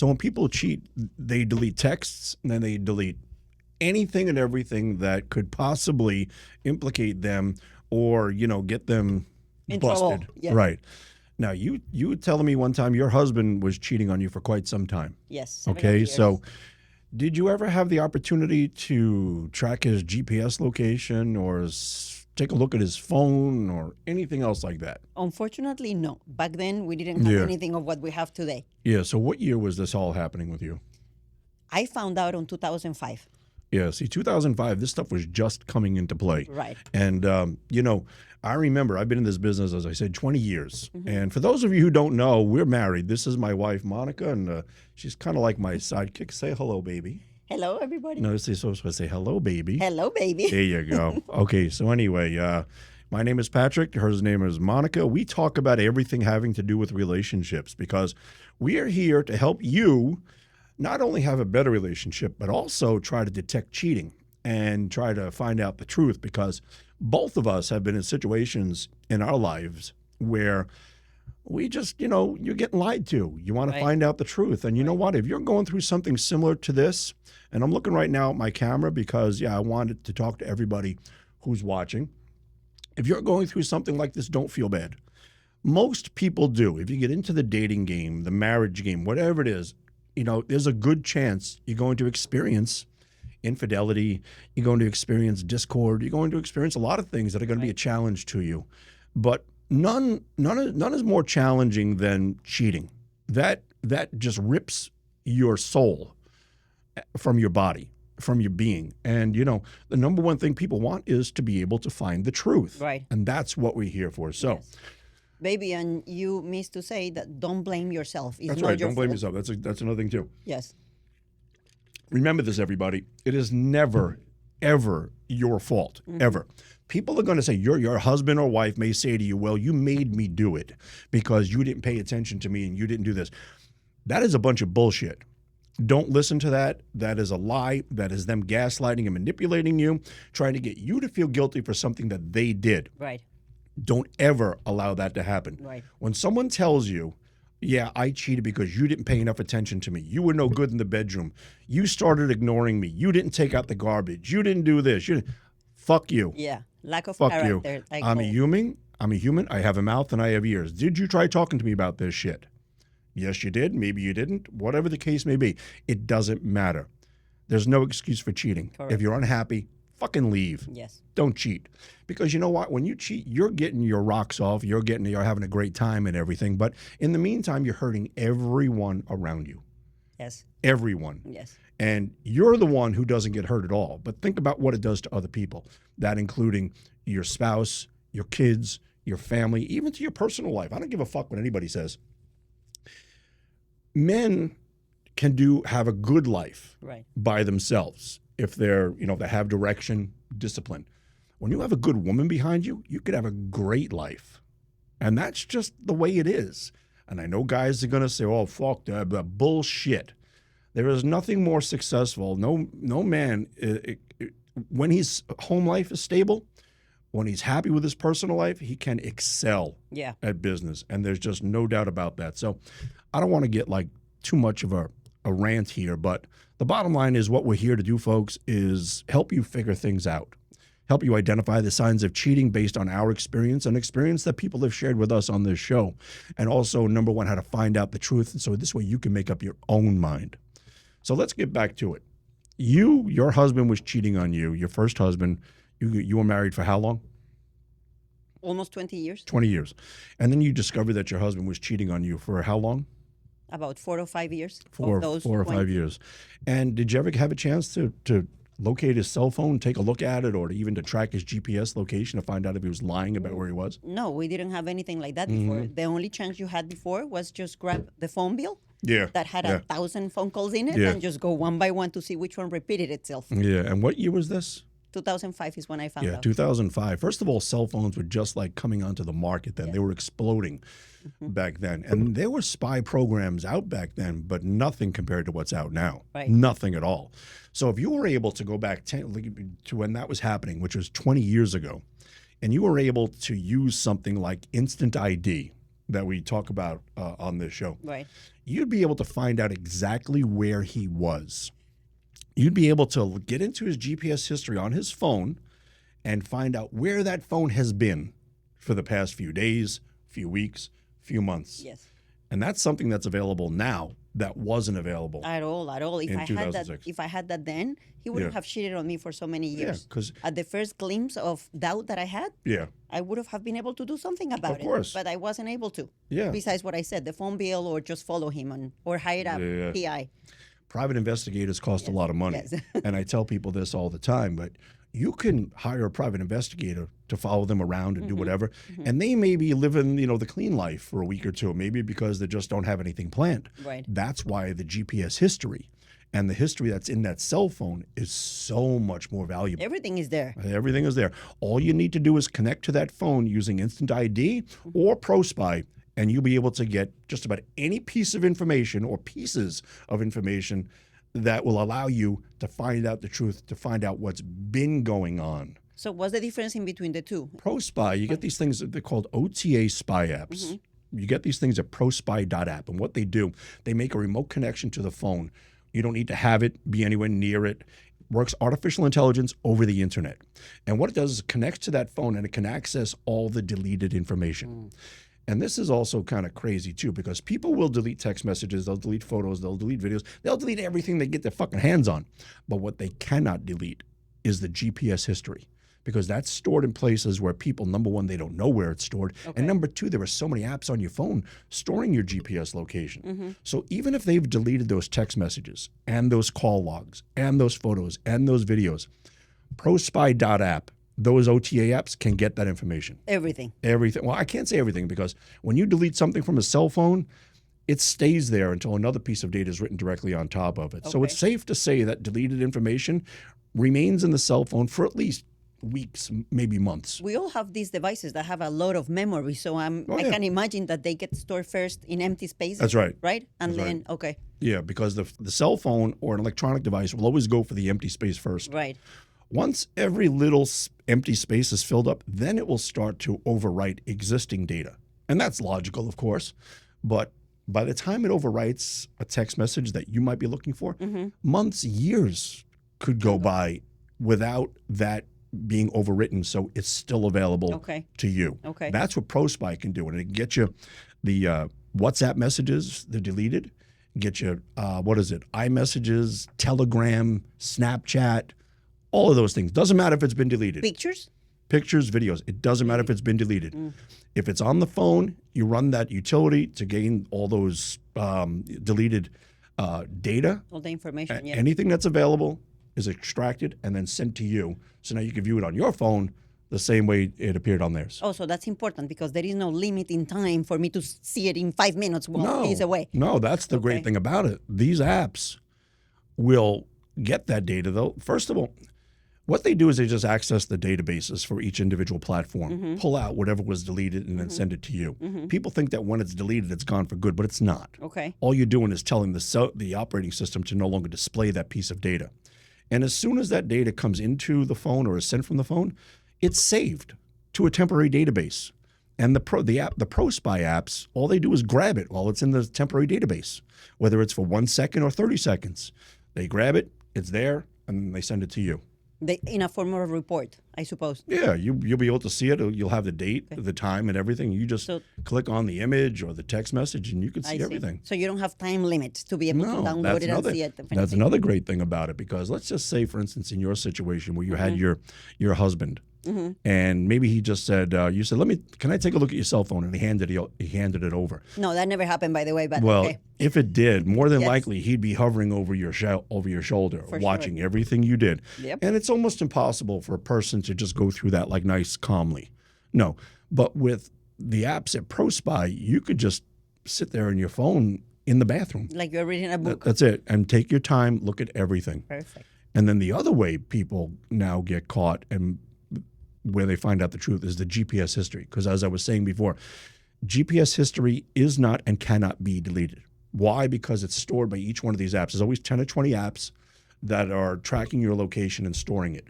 So when people cheat, they delete texts and then they delete anything and everything that could possibly implicate them or, get them In busted. trouble. Yeah. Right. Now, you were telling me one time your husband was cheating on you for quite some time. Yes. Several Okay. years. So did you ever have the opportunity to track his GPS location or take a look at his phone or anything else like that? Unfortunately, no. Back then, we didn't have Yeah. anything of what we have today. Yeah. So what year was this all happening with you? I found out in 2005. Yeah, see, 2005, this stuff was just coming into play. Right. And, I remember I've been in this business, as I said, 20 years. And for those of you who don't know, we're married. This is my wife, Monica, and she's kind of like my sidekick. Say hello, baby. Hello, everybody. No, so supposed to say hello, baby. Hello, baby. There you go. Okay, so anyway, my name is Patrick. Her name is Monica. We talk about everything having to do with relationships because we are here to help you not only have a better relationship, but also try to detect cheating and try to find out the truth because both of us have been in situations in our lives where we just, you're getting lied to. You want to Right. find out the truth. And you know what? If you're going through something similar to this, and I'm looking right now at my camera because, I wanted to talk to everybody who's watching. If you're going through something like this, don't feel bad. Most people do. If you get into the dating game, the marriage game, whatever it is, there's a good chance you're going to experience infidelity. You're going to experience discord. You're going to experience a lot of things that are going to be a challenge to you. But none is more challenging than cheating. That just rips your soul from your body, from your being. And, the number one thing people want is to be able to find the truth. Right. And that's what we're here for. So. Yes. Baby, and you missed to say that don't blame yourself. It's That's not right. your Don't blame fault. yourself. That's another thing too. Yes. Remember this, everybody. It is never, ever your fault. Ever. People are going to say your husband or wife may say to you, "Well, you made me do it because you didn't pay attention to me and you didn't do this." That is a bunch of bullshit. Don't listen to that. That is a lie. That is them gaslighting and manipulating you, trying to get you to feel guilty for something that they did. Right. Don't ever allow that to happen. Right. When someone tells you, "Yeah, I cheated because you didn't pay enough attention to me. You were no good in the bedroom. You started ignoring me. You didn't take out the garbage. You didn't do this. Fuck you. Yeah. Lack of Fuck you. character. I'm a human. I'm a human. I have a mouth and I have ears. Did you try talking to me about this shit? Yes, you did. Maybe you didn't. Whatever the case may be, it doesn't matter. There's no excuse for cheating. Correct. If you're unhappy, fucking leave. Yes. Don't cheat. Because you know what? When you cheat, you're getting your rocks off. You're having a great time and everything. But in the meantime, you're hurting everyone around you. Yes. Everyone. Yes. And you're the one who doesn't get hurt at all. But think about what it does to other people. That including your spouse, your kids, your family, even to your personal life. I don't give a fuck what anybody says. Men can have a good life Right. by themselves if they're, they have direction, discipline. When you have a good woman behind you, you could have a great life. And that's just the way it is. And I know guys are going to say, "Oh, fuck that, bullshit." There is nothing more successful. No man, when his home life is stable, when he's happy with his personal life, he can excel Yeah. at business. And there's just no doubt about that. So I don't want to get like too much of a rant here, but the bottom line is what we're here to do, folks, is help you figure things out. Help you identify the signs of cheating based on our experience and experience that people have shared with us on this show. And also, number one, how to find out the truth. And so this way you can make up your own mind. So let's get back to it. Your husband was cheating on you, your first husband. You were married for how long? Almost 20 years. 20 years. And then you discovered that your husband was cheating on you for how long? About 4 or 5 years. Four of those or 20. 5 years. And did you ever have a chance to locate his cell phone, take a look at it, or even to track his GPS location to find out if he was lying about where he was? No, we didn't have anything like that before. The only chance you had before was just grab the phone bill Yeah. that had 1,000 phone calls in it Yeah. and just go one by one to see which one repeated itself. Yeah. And what year was this? 2005 is when I found Yeah, out. 2005. First of all, cell phones were just like coming onto the market then. They were exploding back then. And there were spy programs out back then, but nothing compared to what's out now. Right. Nothing at all. So if you were able to go back to when that was happening, which was 20 years ago, and you were able to use something like instant ID, that we talk about on this show, Right. you'd be able to find out exactly where he was. You'd be able to get into his GPS history on his phone and find out where that phone has been for the past few days, few weeks, few months. Yes. And that's something that's available now that wasn't available. At all. If In I had that, 2006. if I had that then, he wouldn't Yeah. have cheated on me for so many Yeah, years. because At the first glimpse of doubt that I had, yeah, I would have been able to do something about Of course. it. But I wasn't able to. yeah. Besides what I said, the phone bill or just follow him or hire a PI. Private investigators cost a lot of money. Yes. And I tell people this all the time, but you can hire a private investigator to follow them around and do whatever. And they may be living, the clean life for a week or two, maybe because they just don't have anything planned. Right. That's why the GPS history and the history that's in that cell phone is so much more valuable. Everything is there. Everything is there. All you need to do is connect to that phone using Instant ID or ProSpy, and you'll be able to get just about any piece of information or pieces of information that will allow you to find out the truth, to find out what's been going on. So what's the difference in between the two? ProSpy, you get these things, they're called OTA spy apps. You get these things at prospy.app, and what they do, they make a remote connection to the phone. You don't need to have it, be anywhere near it. Works artificial intelligence over the internet. And what it does is it connects to that phone and it can access all the deleted information. And this is also kind of crazy too, because people will delete text messages, they'll delete photos, they'll delete videos, they'll delete everything they get their fucking hands on. But what they cannot delete is the GPS history, because that's stored in places where people, number one, they don't know where it's stored. Okay. And number two, there are so many apps on your phone storing your GPS location. So even if they've deleted those text messages and those call logs and those photos and those videos, prospy.app, those OTA apps can get that information. Everything. Everything. Well, I can't say everything, because when you delete something from a cell phone, it stays there until another piece of data is written directly on top of it. So Okay. it's safe to say that deleted information remains in the cell phone for at least weeks, maybe months. We all have these devices that have a lot of memory, so I yeah. can imagine that they get stored first in empty spaces. That's right. Right? And That's then, okay, Yeah, because the cell phone or an electronic device will always go for the empty space first. right. Once every little empty space is filled up, then it will start to overwrite existing data. And that's logical, of course. But by the time it overwrites a text message that you might be looking for, months, years could go by without that being overwritten, so it's still available Okay. to you. Okay. That's what ProSpy can do. And it can get you the WhatsApp messages, they're deleted, get you, iMessages, Telegram, Snapchat, all of those things. Doesn't matter if it's been deleted. Pictures? Pictures, videos. It doesn't matter if it's been deleted. If it's on the phone, you run that utility to gain all those deleted data. All the information, yeah. Anything that's available is extracted and then sent to you. So now you can view it on your phone the same way it appeared on theirs. Oh, so that's important because there is no limit in time for me to see it in 5 minutes while he's away. No, that's the great thing about it. These apps will get that data, though. First of all, what they do is they just access the databases for each individual platform, pull out whatever was deleted, and then send it to you. People think that when it's deleted, it's gone for good, but it's not. Okay. All you're doing is telling the operating system to no longer display that piece of data. And as soon as that data comes into the phone or is sent from the phone, it's saved to a temporary database. And the ProSpy apps, all they do is grab it while it's in the temporary database, whether it's for 1 second or 30 seconds. They grab it, it's there, and then they send it to you. In a form of a report, I suppose. Yeah, you'll be able to see it. You'll have the date, the time, and everything. You just click on the image or the text message, and you can see everything. So you don't have time limits to be able to download it and see it. That's another great thing about it, because let's just say, for instance, in your situation where you had your husband, and maybe he just said, you said, can I take a look at your cell phone? And he handed it over. No, that never happened, by the way. But Well, okay. if it did, more than likely he'd be hovering over your shoulder, watching everything you did. Yep. And it's almost impossible for a person to just go through that like nice, calmly. No, but with the apps at ProSpy, you could just sit there on your phone in the bathroom. Like you're reading a book. That's it. And take your time, look at everything. Perfect. And then the other way people now get caught and where they find out the truth is the GPS history. Because as I was saying before, GPS history is not and cannot be deleted. Why? Because it's stored by each one of these apps. There's always 10 or 20 apps that are tracking your location and storing it.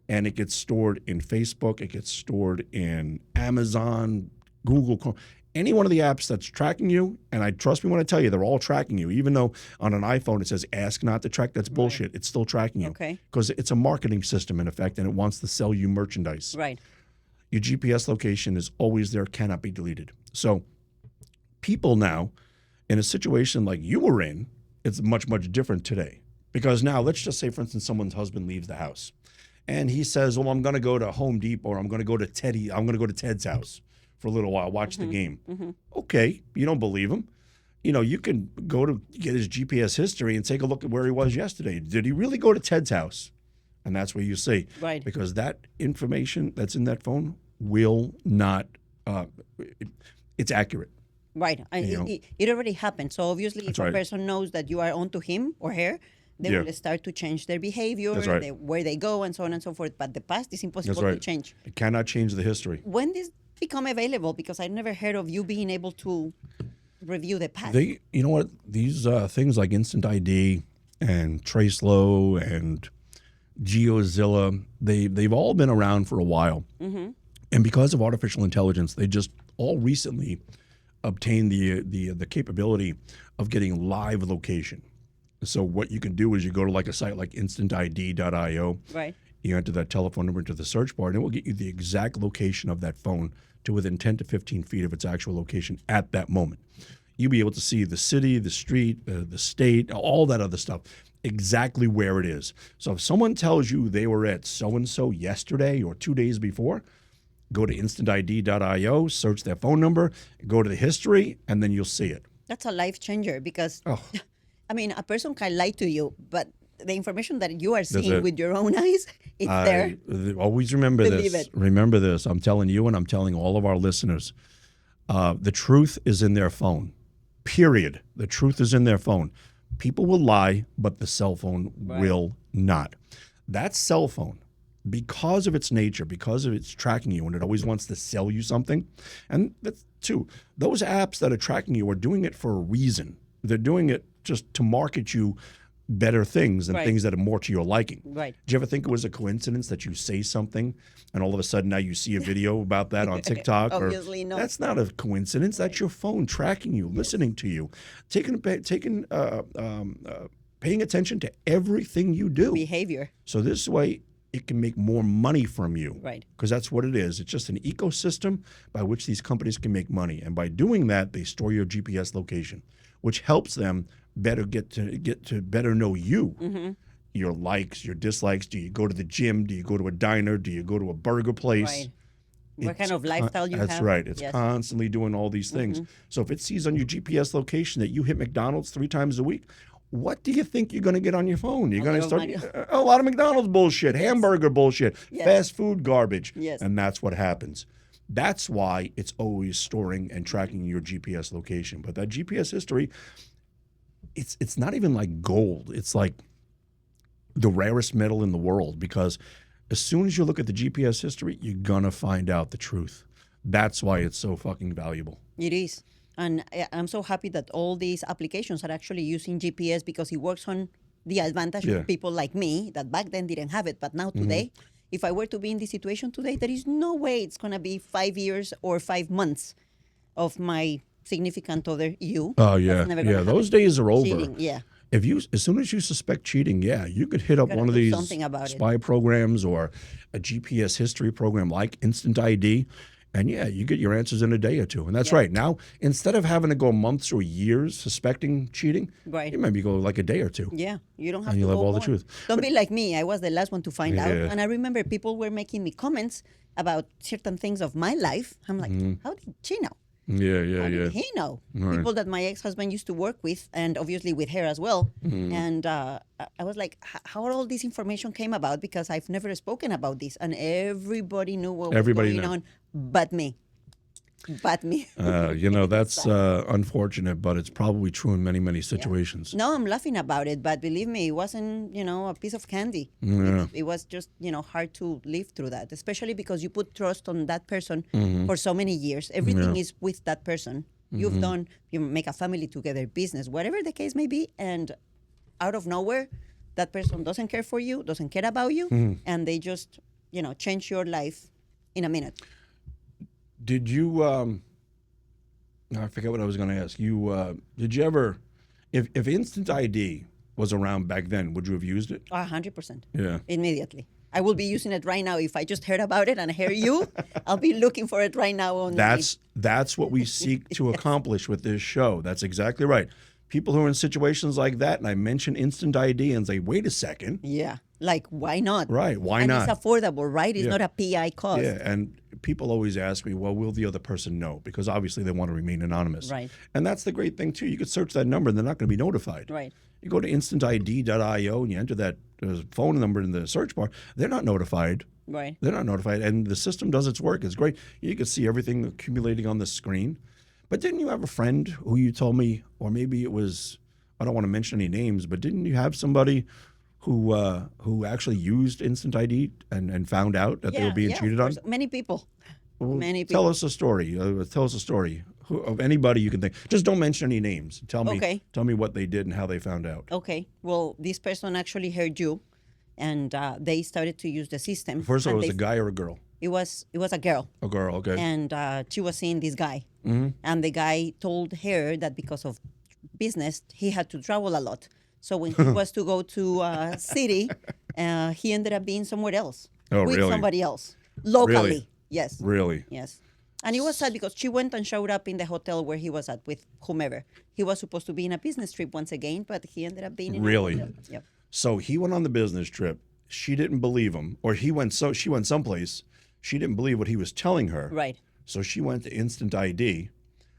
And it gets stored in Facebook. It gets stored in Amazon, Google Chrome. any one of the apps that's tracking you, and I trust me when I tell you, they're all tracking you. Even though on an iPhone it says ask not to track, that's bullshit. It's still tracking you. Okay. Because it's a marketing system in effect, and it wants to sell you merchandise. Right. Your GPS location is always there, cannot be deleted. So people now, in a situation like you were in, it's much, much different today. Because now, let's just say, for instance, someone's husband leaves the house. And he says, well, I'm going to go to Home Depot, or I'm going to go to Ted's house for a little while, watch the game. Okay, you don't believe him. You can go to get his GPS history and take a look at where he was yesterday. Did he really go to Ted's house? And that's where you see. Right. Because that information that's in that phone will not, it's accurate. Right. It already happened. So obviously, if a person knows that you are onto him or her, they will start to change their behavior, where they go, and so on and so forth. But the past is impossible to change. It cannot change the history. When did this become available? Because I never heard of you being able to review the past. You know what? These things like Instant ID and Tracelow and GeoZilla, they've all been around for a while. And because of artificial intelligence, they just all recently obtained the capability of getting live location. So what you can do is you go to like a site like instantid.io. Right. You enter that telephone number into the search bar, and it will get you the exact location of that phone to within 10 to 15 feet of its actual location at that moment. You'll be able to see the city, the street, the state, all that other stuff, exactly where it is. So if someone tells you they were at so-and-so yesterday or 2 days before, go to instantid.io, search their phone number, go to the history, and then you'll see it. That's a life changer because, I mean, a person can lie to you, but the information that you are seeing with your own eyes, it's there. Always remember Believe this. it. Remember this. I'm telling you, and I'm telling all of our listeners, the truth is in their phone. Period. The truth is in their phone. People will lie, but the cell phone will not. That cell phone, because of its nature, because of its tracking you, and it always wants to sell you something. And that's two. Those apps that are tracking you are doing it for a reason. They're doing it just to market you better things and things that are more to your liking. Right. Did you ever think it was a coincidence that you say something and all of a sudden now you see a video about that on TikTok? Obviously, no. That's not a coincidence. That's your phone tracking you, listening to you, paying attention to everything you do. Behavior. So this way, it can make more money from you. Right. Because that's what it is. It's just an ecosystem by which these companies can make money. And by doing that, they store your GPS location, which helps them better get to better know you, your likes, your dislikes. Do you go to the gym? Do you go to a diner? Do you go to a burger place? Right. What kind of lifestyle you have. That's right. It's constantly doing all these things. So if it sees on your GPS location that you hit McDonald's 3 times a week, what do you think you're going to get on your phone? You're going to start a lot of McDonald's bullshit, hamburger bullshit, fast food garbage. Yes. And that's what happens. That's why it's always storing and tracking your GPS location. But that GPS history, it's not even like gold. It's like the rarest metal in the world, because as soon as you look at the GPS history, you're going to find out the truth. That's why it's so fucking valuable. It is. And I'm so happy that all these applications are actually using GPS because it works on the advantage of people like me that back then didn't have it. But now today, if I were to be in this situation today, there is no way it's going to be 5 years or 5 months of my significant other, you. Oh, yeah. Yeah, those days are over. Cheating, yeah. As soon as you suspect cheating, you could hit up one of these spy programs or a GPS history program like Instant ID, and you get your answers in a day or two. And that's right. Now, instead of having to go months or years suspecting cheating, you maybe go like a day or two. Yeah, you don't have and to you'll have go all more. the truth. Don't be like me. I was the last one to find out. And I remember people were making me comments about certain things of my life. I'm like, how did she know? How did he know? Right. People that my ex-husband used to work with, and obviously with her as well. And I was like, how all this information came about? Because I've never spoken about this, and everybody knew what was going on, but me. That's unfortunate, but it's probably true in many, many situations. No, I'm laughing about it, but believe me, it wasn't, a piece of candy. It was just, hard to live through that, especially because you put trust on that person for so many years. Everything is with that person. You make a family together, business, whatever the case may be, and out of nowhere, that person doesn't care for you, doesn't care about you, and they just, change your life in a minute. Did you I forget what I was going to ask you. Did you ever, if instant ID was around back then, would you have used it? 100%. Yeah. Immediately. I will be using it right now. If I just heard about it and hear you, I'll be looking for it right now. That's what we seek to accomplish with this show. That's exactly right. People who are in situations like that, and I mention instant ID and say, wait a second. Yeah. Like, why not? Right. Why and not? It's affordable, right? It's Yeah. not a PI cost. Yeah. And people always ask me, well, will the other person know? Because obviously they want to remain anonymous. Right. And that's the great thing, too. You could search that number and they're not going to be notified. Right. You go to instantid.io and you enter that phone number in the search bar. They're not notified. Right. They're not notified. And the system does its work. It's great. You can see everything accumulating on the screen. But didn't you have a friend who you told me, or maybe it was, I don't want to mention any names, but didn't you have somebody who actually used instant ID and found out that they were being cheated on? Many people. Well, Many people. Tell us a story. Tell us a story of anybody you can think. Just don't mention any names. Tell me. Okay. Tell me what they did and how they found out. Okay. Well, this person actually heard you, and they started to use the system. First of all, and it was a guy or a girl? It was a girl. A girl. Okay. And she was seeing this guy, and the guy told her that because of business he had to travel a lot. So when he was to go to a city, he ended up being somewhere else with really? somebody else locally. Really? Yes. Really? Yes. And it was sad because she went and showed up in the hotel where he was at with whomever. He was supposed to be in a business trip once again, but he ended up being in Really? a hotel. Yep. So he went on the business trip. She didn't believe him, or she went someplace. She didn't believe what he was telling her. Right. So she went to Instant ID,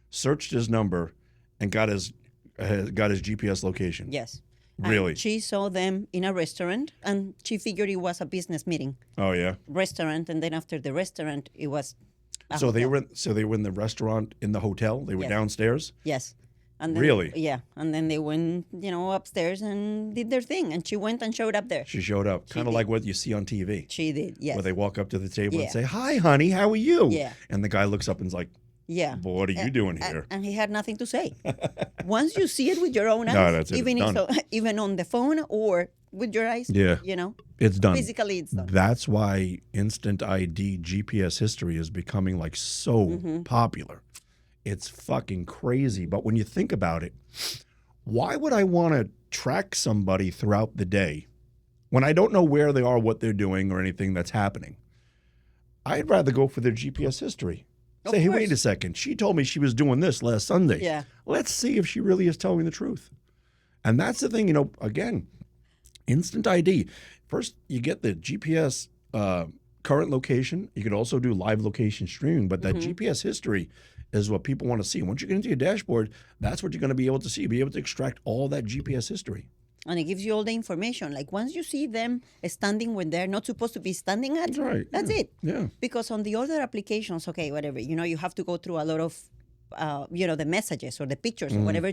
searched his number, and got his GPS location. Yes. Really? And she saw them in a restaurant, and she figured it was a business meeting. Oh yeah. Restaurant, and then after the restaurant, it was a So hotel. they were in the restaurant in the hotel. They were Yes. downstairs. Yes. And then, Really? Yeah. And then they went, upstairs and did their thing. And she went and showed up there. She showed up, kind of did. like what you see on TV, She did, yes. where they walk up to the table and Yeah. say, "Hi, honey, how are you?" Yeah. And the guy looks up and's like, Yeah. "Well, what are you doing here?" And he had nothing to say. Once you see it with your own eyes, No, that's it. even It's if done. even on the phone or with your eyes, Yeah. It's done. physically it's done. That's why Instant ID GPS history is becoming like so popular. It's fucking crazy. But when you think about it, why would I want to track somebody throughout the day when I don't know where they are, what they're doing, or anything that's happening? I'd rather go for their GPS history. Of Say, hey, course. wait a second. She told me she was doing this last Sunday. Yeah. Let's see if she really is telling the truth. And that's the thing, again, Instant ID. First, you get the GPS current location. You could also do live location streaming, but that GPS history is what people want to see. Once you get into your dashboard, that's what you're going to be able to see. You'll be able to extract all that GPS history. And it gives you all the information. Like once you see them standing when they're not supposed to be standing at, That's right. that's Yeah. it. Yeah. Because on the other applications, okay, whatever, you have to go through a lot of, the messages or the pictures or whatever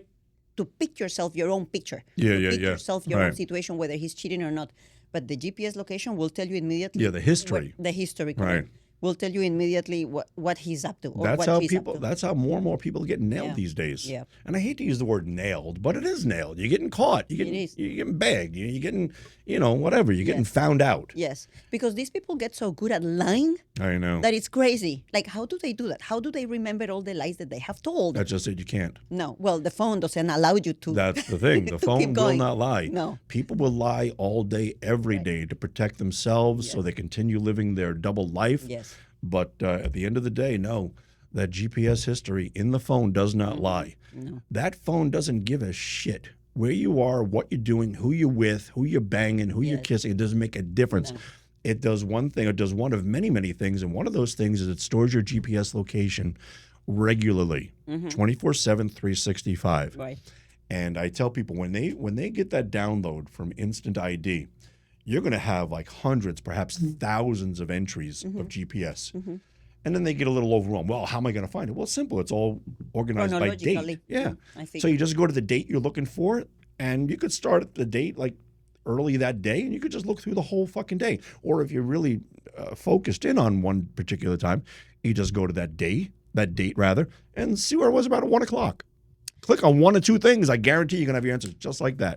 to pick yourself your own picture. Yeah, to yeah, pick yeah. yourself your own Right. situation, whether he's cheating or not. But the GPS location will tell you immediately. Yeah, the history. The history, Right. correct. Will tell you immediately what he's up to. Or That's what how she's up to. that's how more and more people get nailed Yeah. these days. Yeah. And I hate to use the word nailed, but it is nailed. You're getting caught. You're is. getting bagged. You're getting, whatever. You're getting found out. Yes, because these people get so good at lying I know. that it's crazy. Like, how do they do that? How do they remember all the lies that they have told? That's just it. You can't. No, well, the phone doesn't allow you to. That's the thing. The to phone keep will going. not lie. No. People will lie all day, every day to protect themselves so Yes. they continue living their double life. Yes. But at the end of the day, no, that GPS history in the phone does not lie. No. That phone doesn't give a shit where you are, what you're doing, who you're with, who you're banging, who you're Yes. kissing. It doesn't make a difference. No. It does one thing. It does one of many, many things. And one of those things is it stores your GPS location regularly, 24/7, 365. Right. And I tell people when they get that download from Instant ID, you're going to have like hundreds, perhaps thousands of entries of GPS. And then they get a little overwhelmed. Well, how am I going to find it? Well, it's simple. It's all organized by Chronologically. date. Yeah. I think. So you just go to the date you're looking for, and you could start at the date like early that day, and you could just look through the whole fucking day. Or if you're really focused in on one particular time, you just go to that date rather, and see where it was about at 1 o'clock. Click on one or two things. I guarantee you're going to have your answers just like that.